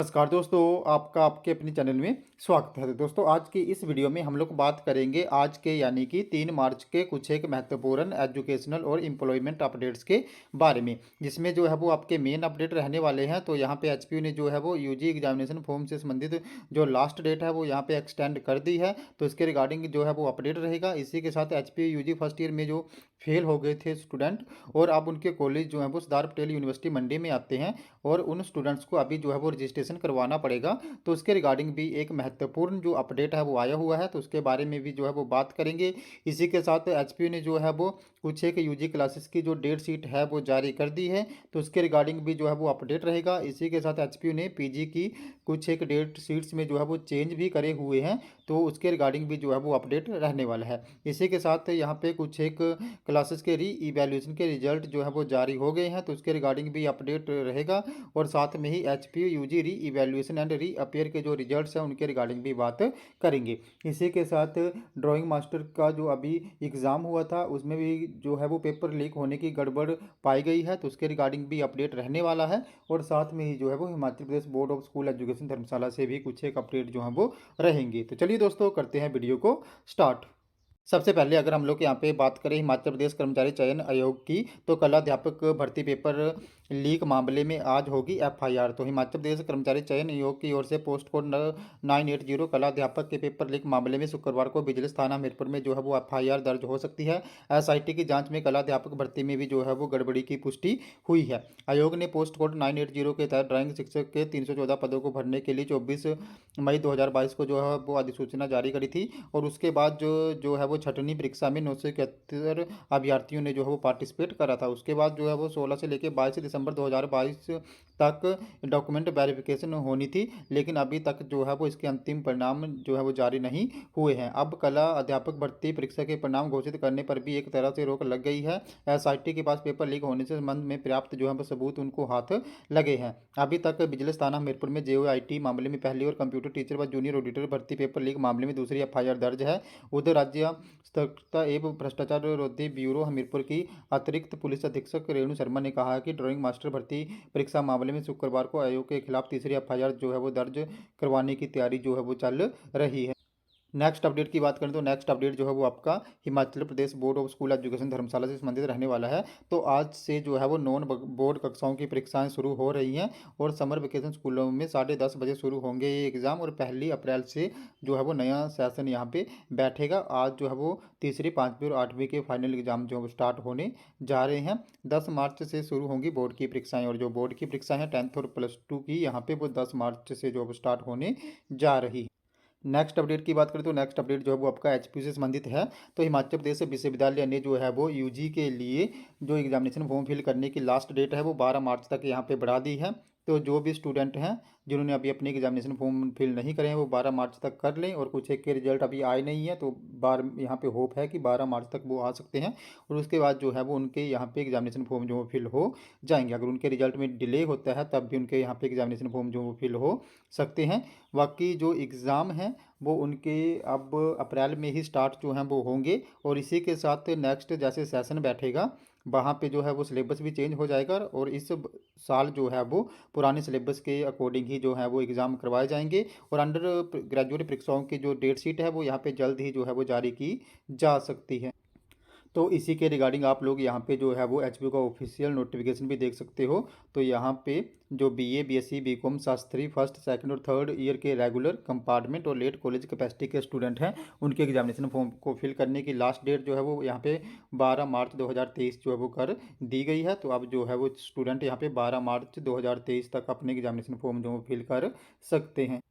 नमस्कार दोस्तों, आपका आपके अपने चैनल में स्वागत है। दोस्तों, आज की इस वीडियो में हम लोग बात करेंगे आज के यानी कि 3 मार्च के कुछ एक महत्वपूर्ण एजुकेशनल और एम्प्लॉयमेंट अपडेट्स के बारे में, जिसमें जो है वो आपके मेन अपडेट रहने वाले हैं। तो यहाँ पे एचपीयू ने जो है वो यूजी एग्जामिनेशन फॉर्म से संबंधित जो लास्ट डेट है वो यहाँ पे एक्सटेंड कर दी है। तो इसके रिगार्डिंग जो है वो अपडेट रहेगा। इसी के साथ एचपीयू यूजी फर्स्ट ईयर में जो फेल हो गए थे स्टूडेंट और अब उनके कॉलेज जो है वो सरदार पटेल यूनिवर्सिटी मंडी में आते हैं और उन स्टूडेंट्स को अभी जो है वो रजिस्ट्रेशन करवाना पड़ेगा। तो उसके रिगार्डिंग भी एक महत्वपूर्ण जो अपडेट है वो आया हुआ है, तो उसके बारे में भी जो है वो बात करेंगे। इसी के साथ एचपीयू ने जो है वो कुछ एक यूजी क्लासेस की जो डेट शीट है वो जारी कर दी है, तो उसके रिगार्डिंग भी जो है वो अपडेट रहेगा। इसी के साथ एचपीयू ने पीजी की कुछ एक डेट शीट्स में जो है वो चेंज भी करे हुए हैं, तो उसके रिगार्डिंग भी जो है वो अपडेट रहने वाला है। इसी के साथ यहाँ पे कुछ एक क्लासेस के री इवैल्यूएशन के रिजल्ट जो है वो जारी हो गए हैं, तो उसके रिगार्डिंग भी अपडेट रहेगा। और साथ में ही एचपीयू यूजी री इवैल्यूएशन एंड री अपेयर के जो रिजल्ट्स हैं उनके रिगार्डिंग भी बात करेंगे। इसी के साथ ड्राइंग मास्टर का जो अभी एग्ज़ाम हुआ था उसमें भी जो है वो पेपर लीक होने की गड़बड़ पाई गई है, तो उसके रिगार्डिंग भी अपडेट रहने वाला है। और साथ में ही जो है वो Himachal Pradesh board of school education धर्मशाला से भी कुछ एक अपडेट जो है वो रहेंगे। तो चलिए दोस्तों, करते हैं वीडियो को स्टार्ट। सबसे पहले अगर हम लोग यहाँ पे बात करें हिमाचल प्रदेश कर्मचारी चयन आयोग की, तो कला अध्यापक भर्ती पेपर लीक मामले में आज होगी एफआईआर। तो हिमाचल प्रदेश कर्मचारी चयन आयोग की ओर से पोस्ट कोड 980 कला अध्यापक के पेपर लीक मामले में शुक्रवार को विजिलेंस थाना हमीरपुर में जो है वो एफआईआर दर्ज हो सकती है। एसआईटी की जांच में कला अध्यापक भर्ती में भी जो है वो गड़बड़ी की पुष्टि हुई है। आयोग ने पोस्ट कोड 980 के तहत ड्राइंग शिक्षक के 314 पदों को भरने के लिए 24 मई 2022 को जो है वो अधिसूचना जारी करी थी। और उसके बाद जो है वो छठवीं परीक्षा में 971 अभ्यर्थियों ने जो है वो पार्टिसिपेट करा था। उसके बाद जो है वो 16 से लेकर 22 दिसंबर 2022 तक डॉक्यूमेंट वेरिफिकेशन होनी थी, लेकिन अभी तक जो है वो इसके अंतिम परिणाम जो है वो जारी नहीं हुए हैं। अब कला अध्यापक भर्ती परीक्षा के परिणाम घोषित करने पर भी एक तरह से रोक लग गई है। एसआईटी के पास पेपर लीक होने से संबंध में पर्याप्त जो है वो सबूत उनको हाथ लगे हैं। अभी तक विजिलेंस थाना हमीरपुर में जेओआईटी मामले में पहली और कंप्यूटर टीचर व जूनियर ऑडिटर भर्ती पेपर लीक मामले में दूसरी एफआईआर दर्ज है। उधर राज्य सतर्कता एवं भ्रष्टाचार विरोधी ब्यूरो हमीरपुर की अतिरिक्त पुलिस अधीक्षक रेणु शर्मा ने कहा है कि ड्राइंग मास्टर भर्ती परीक्षा मामले में शुक्रवार को आयोग के खिलाफ तीसरी एफआईआर जो है वो दर्ज करवाने की तैयारी जो है वो चल रही है। नेक्स्ट अपडेट की बात करें तो नेक्स्ट अपडेट जो है वो आपका Himachal Pradesh board of school education धर्मशाला से संबंधित रहने वाला है। तो आज से जो है वो नॉन बोर्ड कक्षाओं की परीक्षाएं शुरू हो रही हैं और समर वेकेशन स्कूलों में 10:30 बजे शुरू होंगे ये एग्ज़ाम, और 1 अप्रैल से जो है वो नया सेशन यहाँ पे बैठेगा। आज जो है वो तीसरी, पाँचवीं और आठवीं के फाइनल एग्जाम जो है वो स्टार्ट होने जा रहे हैं। 10 मार्च से शुरू होंगी बोर्ड की परीक्षाएँ, और जो बोर्ड की परीक्षाएँ हैं 10th और +2 की, यहाँ पे वो 10 मार्च से जो है वो स्टार्ट होने जा रही है। नेक्स्ट अपडेट की बात करें तो नेक्स्ट अपडेट जो है वो आपका एचपीयू से संबंधित है। तो हिमाचल प्रदेश विश्वविद्यालय ने जो है वो यूजी के लिए जो एग्जामिनेशन फॉर्म फिल करने की लास्ट डेट है वो 12 मार्च तक यहाँ पे बढ़ा दी है। तो जो भी स्टूडेंट हैं जिन्होंने अभी अपने एग्जामिनेशन फॉर्म फिल नहीं करे हैं वो 12 मार्च तक कर लें, और कुछ एक के रिजल्ट अभी आए नहीं है, तो बार यहाँ पे होप है कि 12 मार्च तक वो आ सकते हैं। और उसके बाद जो है वो उनके यहाँ पे एग्जामिनेशन फॉर्म जो वो फिल हो जाएंगे। अगर उनके रिजल्ट में डिले होता है तब भी उनके यहाँ पे एग्जामिनेशन फॉर्म जो वो फिल हो सकते हैं। बाकी जो एग्ज़ाम हैं वो उनके अब अप्रैल में ही स्टार्ट जो हैं वो होंगे, और इसी के साथ नेक्स्ट जैसे सेशन बैठेगा वहाँ पे जो है वो सिलेबस भी चेंज हो जाएगा, और इस साल जो है वो पुराने सिलेबस के अकॉर्डिंग ही जो है वो एग्ज़ाम करवाए जाएंगे। और अंडर ग्रेजुएट परीक्षाओं की जो डेट शीट है वो यहाँ पे जल्द ही जो है वो जारी की जा सकती है। तो इसी के रिगार्डिंग आप लोग यहाँ पे जो है वो एचपीयू का ऑफिशियल नोटिफिकेशन भी देख सकते हो। तो यहाँ पे जो BA, BSc, BCom Shastri first, second और थर्ड ईयर के रेगुलर कंपार्टमेंट और लेट कॉलेज कैपेसिटी के स्टूडेंट हैं उनके एग्जामिनेशन फॉर्म को फिल करने की लास्ट डेट जो है वो यहाँ पे 12 मार्च 2023 जो है वो कर दी गई है। तो अब जो है वो स्टूडेंट यहाँ पे 12 मार्च 2023 तक अपने एग्जामिनेशन फॉर्म जो फिल कर सकते हैं।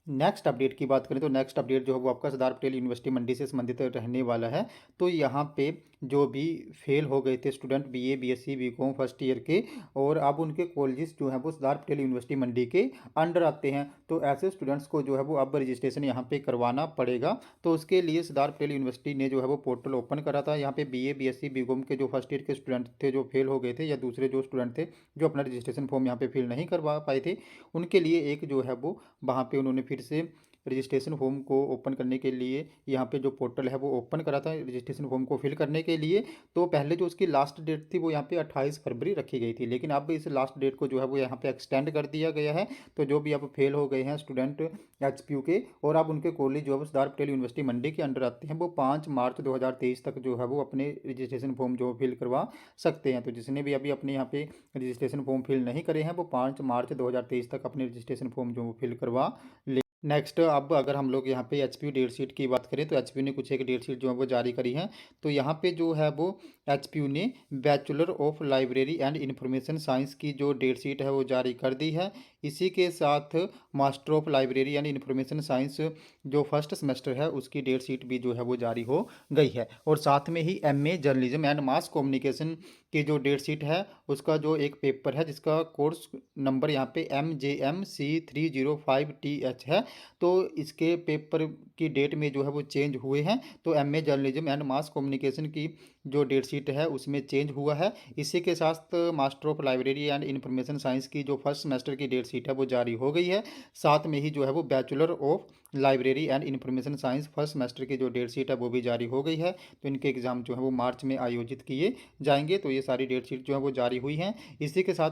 नेक्स्ट अपडेट की बात करें तो नेक्स्ट अपडेट जो है वो आपका सरदार पटेल यूनिवर्सिटी मंडी से संबंधित रहने वाला है। तो यहाँ पे जो भी फेल हो गए थे student BA, BSc, BCom first year के, और अब उनके कॉलेजेस जो हैं वो सरदार पटेल यूनिवर्सिटी मंडी के अंडर आते हैं, तो ऐसे स्टूडेंट्स को जो है वो अब रजिस्ट्रेशन यहाँ पे करवाना पड़ेगा। तो उसके लिए सरदार पटेल यूनिवर्सिटी ने जो है वो पोर्टल ओपन करा था। यहाँ पे बीए, बीएससी, बीकॉम के जो फर्स्ट ईयर के स्टूडेंट थे जो फेल हो गए थे, या दूसरे जो स्टूडेंट थे जो अपना रजिस्ट्रेशन फॉर्म यहाँ पे फिल नहीं करवा पाए थे, उनके लिए एक जो है वो वहाँ पे उन्होंने फिर से रजिस्ट्रेशन फॉर्म को ओपन करने के लिए यहाँ पे जो पोर्टल है वो ओपन करा था रजिस्ट्रेशन फॉर्म को फिल करने के लिए, तो पहले जो उसकी लास्ट डेट थी वो यहाँ पे 28 फरवरी रखी गई थी, लेकिन अब इस लास्ट डेट को जो है वो यहाँ पे एक्सटेंड कर दिया गया है। तो जो भी अब फेल हो गए हैं स्टूडेंट एचपीयू के और अब उनके कॉलेज जो है वो सरदार पटेल यूनिवर्सिटी मंडी के अंडर आते हैं, वो 5 मार्च 2023 तक जो है वो अपने रजिस्ट्रेशन फॉर्म जो फिल करवा सकते हैं। तो जिसने भी अभी अपने यहाँ पे रजिस्ट्रेशन फॉर्म फिल नहीं करे हैं वो 5 मार्च 2023 तक अपने रजिस्ट्रेशन फॉर्म जो फिल करवा ले। नेक्स्ट अब अगर हम लोग यहाँ पे एचपीयू डेट शीट की बात करें तो एचपीयू ने कुछ एक डेट शीट जो है वो जारी करी है। तो यहाँ पे जो है वो एचपीयू ने bachelor of library and information science की जो डेट शीट है वो जारी कर दी है। इसी के साथ master of library and information science जो फर्स्ट सेमेस्टर है उसकी डेट शीट भी जो है वो जारी हो गई है। और साथ में ही MA journalism and mass communication की जो डेट शीट है उसका जो एक पेपर है जिसका कोर्स नंबर यहाँ पे MJMC305TH है, तो इसके पेपर की डेट में जो है वो चेंज हुए हैं। तो MA journalism and mass communication की जो डेट शीट है उसमें चेंज हुआ है। इसी के साथ master of library and information science की जो फर्स्ट सेमेस्टर की डेट शीट है वो जारी हो गई है। साथ में ही जो है वो bachelor of library and information science first semester की जो डेट शीट है वो भी जारी हो गई है। तो इनके एग्ज़ाम जो है वो मार्च में आयोजित किए जाएंगे। तो ये सारी डेट शीट जो है वो जारी हुई हैं। इसी के साथ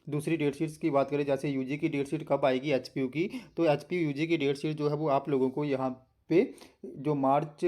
दूसरी डेट शीट्स की बात करें, जैसे यूजी की डेट शीट कब आएगी एचपीयू की, तो एचपीयू यूजी की डेट शीट जो है वो आप लोगों को यहाँ पे जो मार्च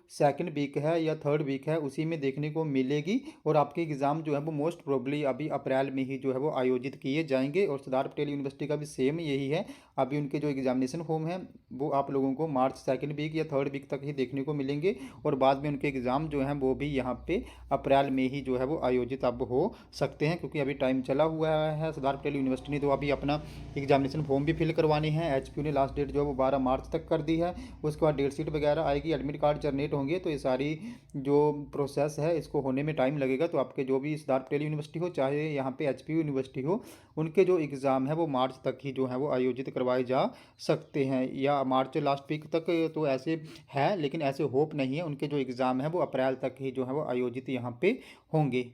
सेकंड वीक है या थर्ड वीक है उसी में देखने को मिलेगी। और आपके एग्ज़ाम जो है वो मोस्ट प्रोबेबली अभी अप्रैल में ही जो है वो आयोजित किए जाएंगे। और सरदार पटेल यूनिवर्सिटी का भी सेम यही है, अभी उनके जो एग्जामिनेशन फॉर्म है वो आप लोगों को मार्च सेकंड वीक या थर्ड वीक तक ही देखने को मिलेंगे। और बाद में उनके एग्ज़ाम जो हैं वो भी यहाँ पे अप्रैल में ही जो है वो आयोजित अब हो सकते हैं, क्योंकि अभी टाइम चला हुआ है। सरदार पटेल यूनिवर्सिटी ने तो अभी अपना एग्जामिनेशन फॉर्म भी फिल करवाने हैं। एचपीयू ने लास्ट डेट जो है वो 12 मार्च तक कर दी है। उसके बाद डेट शीट वगैरह आएगी, एडमिट कार्ड जनरेट होंगे, तो ये सारी जो प्रोसेस है इसको होने में टाइम लगेगा। तो आपके जो भी सरदार पटेल यूनिवर्सिटी हो चाहे यहाँ पे एचपीयू यूनिवर्सिटी हो, उनके जो एग्ज़ाम है वो मार्च तक ही जो है वो आयोजित करवाए जा सकते हैं, या मार्च लास्ट वीक तक तो ऐसे है, लेकिन ऐसे होप नहीं है। उनके जो एग्ज़ाम है वो अप्रैल तक ही जो है वो आयोजित यहाँ पे होंगे।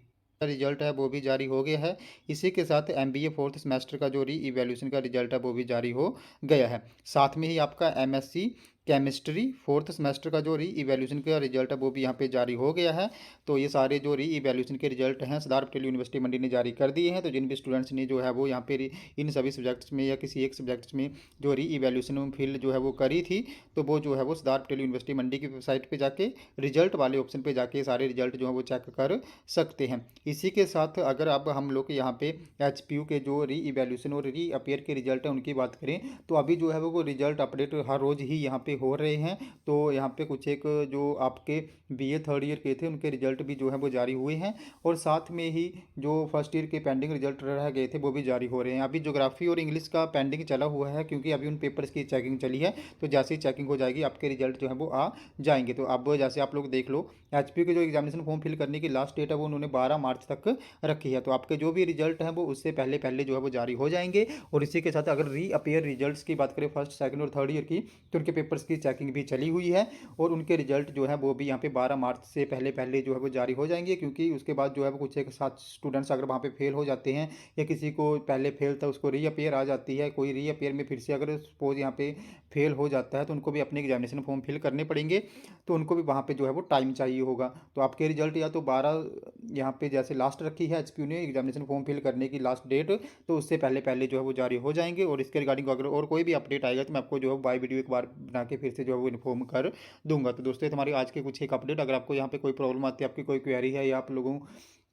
रिजल्ट है वो भी जारी हो गया है। इसी के साथ एमबीए फोर्थ सेमेस्टर का जो री इवैल्यूएशन का रिजल्ट है वो भी जारी हो गया है। साथ में ही आपका एमएससी केमिस्ट्री फोर्थ सेमेस्टर का जो री इवैल्यूएशन का रिजल्ट है वो भी यहाँ पे जारी हो गया है। तो ये सारे जो री इवैल्यूएशन के रिजल्ट हैं सरदार पटेल यूनिवर्सिटी मंडी ने जारी कर दिए हैं। तो जिन भी स्टूडेंट्स ने जो है वो यहाँ पे इन सभी सब्जेक्ट्स में या किसी एक सब्जेक्ट्स में जो री इवैल्यूएशन फिल जो है वो करी थी, तो वो जो है वो सरदार पटेल यूनिवर्सिटी मंडी की वेबसाइट पर जाके रिजल्ट वाले ऑप्शन पर जाके सारे रिजल्ट जो है वो चेक कर सकते हैं। इसी के साथ अगर अब हम लोग यहाँ पे एचपीयू के जो री इवैल्यूएशन और री अपीयर के रिजल्ट हैं उनकी बात करें, तो अभी जो है वो रिजल्ट अपडेट हर रोज़ ही यहाँ पे हो रहे हैं। तो यहाँ पे कुछ एक जो आपके बीए थर्ड ईयर के थे उनके रिजल्ट भी जो है वो जारी हुए हैं। और साथ में ही जो फर्स्ट ईयर के पेंडिंग रिजल्ट रह गए थे वो भी जारी हो रहे हैं। अभी ज्योग्राफी और इंग्लिश का पेंडिंग चला हुआ है, क्योंकि अभी उन पेपर्स की चेकिंग चली है। तो जैसे ही चेकिंग हो जाएगी आपके रिजल्ट जो है वो आ जाएंगे। तो अब जैसे आप लोग देख लो, एचपीयू के जो एग्जामिनेशन फॉर्म फिल करने की लास्ट डेट है वो उन्होंने 12 मार्च तक रखी है। तो आपके जो भी रिजल्ट हैं वो उससे पहले पहले जो है वो जारी हो जाएंगे। और इसी के साथ अगर री अपीयर रिजल्ट्स की बात करें फर्स्ट सेकंड और थर्ड ईयर की, तो उनके पेपर्स की चेकिंग भी चली हुई है। और उनके रिजल्ट जो है वो भी यहाँ पे 12 मार्च से पहले पहले जो है वो जारी हो जाएंगे। क्योंकि उसके बाद जो है वो कुछ एक साथ स्टूडेंट्स अगर वहाँ पे फेल हो जाते हैं या किसी को पहले फेल था उसको री अपीयर आ जाती है, कोई री अपीयर में फिर से अगर सपोज यहाँ पे फेल हो जाता है तो उनको भी अपने एग्जामिनेशन फॉर्म फिल करने पड़ेंगे। तो उनको भी वहाँ पे जो है वो टाइम चाहिए होगा। तो आपके रिजल्ट या तो 12 यहाँ पे जैसे लास्ट रखी है एचपीयू ने एग्जामिनेशन फॉर्म फिल करने की लास्ट डेट, तो उससे पहले पहले जो है वो जारी हो जाएंगे। और इसके रिगार्डिंग अगर और कोई भी अपडेट आएगा तो मैं आपको जो है बाय वीडियो एक बार बना के फिर से जो है वो इन्फॉर्म कर दूंगा। तो दोस्तों हमारी आज के कुछ एक अपडेट, अगर आपको यहाँ पे कोई प्रॉब्लम आती है, आपकी कोई क्वेरी है या आप लोगों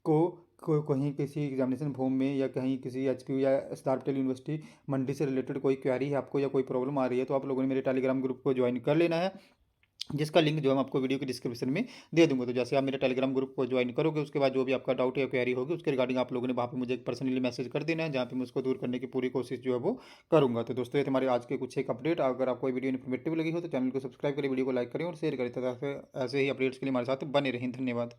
को कहीं किसी एग्जामिनेशन फॉर्म में या कहीं किसी एचपीयू या सरदार पटेल यूनिवर्सिटी मंडी से रिलेटेड कोई क्वेरी है आपको या कोई प्रॉब्लम आ रही है, तो आप लोगों ने मेरे टेलीग्राम ग्रुप को ज्वाइन कर लेना है, जिसका लिंक जो है मैं आपको वीडियो के डिस्क्रिप्शन में दे दूंगा। तो जैसे आप मेरे टेलीग्राम ग्रुप को ज्वाइन करोगे उसके बाद जो भी आपका डाउट या क्वेरी होगी उसके रिगार्डिंग आप लोगों ने वहाँ पे मुझे एक पर्सनली मैसेज कर देना है, जहाँ पे मैं उसको दूर करने की पूरी कोशिश जो है वो करूँगा। तो दोस्तों ये हमारे आज के कुछ एक अपडेट, अगर आपको वीडियो इन्फॉर्मेटिव लगी हो तो चैनल को सब्सक्राइब करें, वीडियो को लाइक करें और शेयर करें, तथा ऐसे ही अपडेट्स के लिए हमारे साथ बने रहें। धन्यवाद।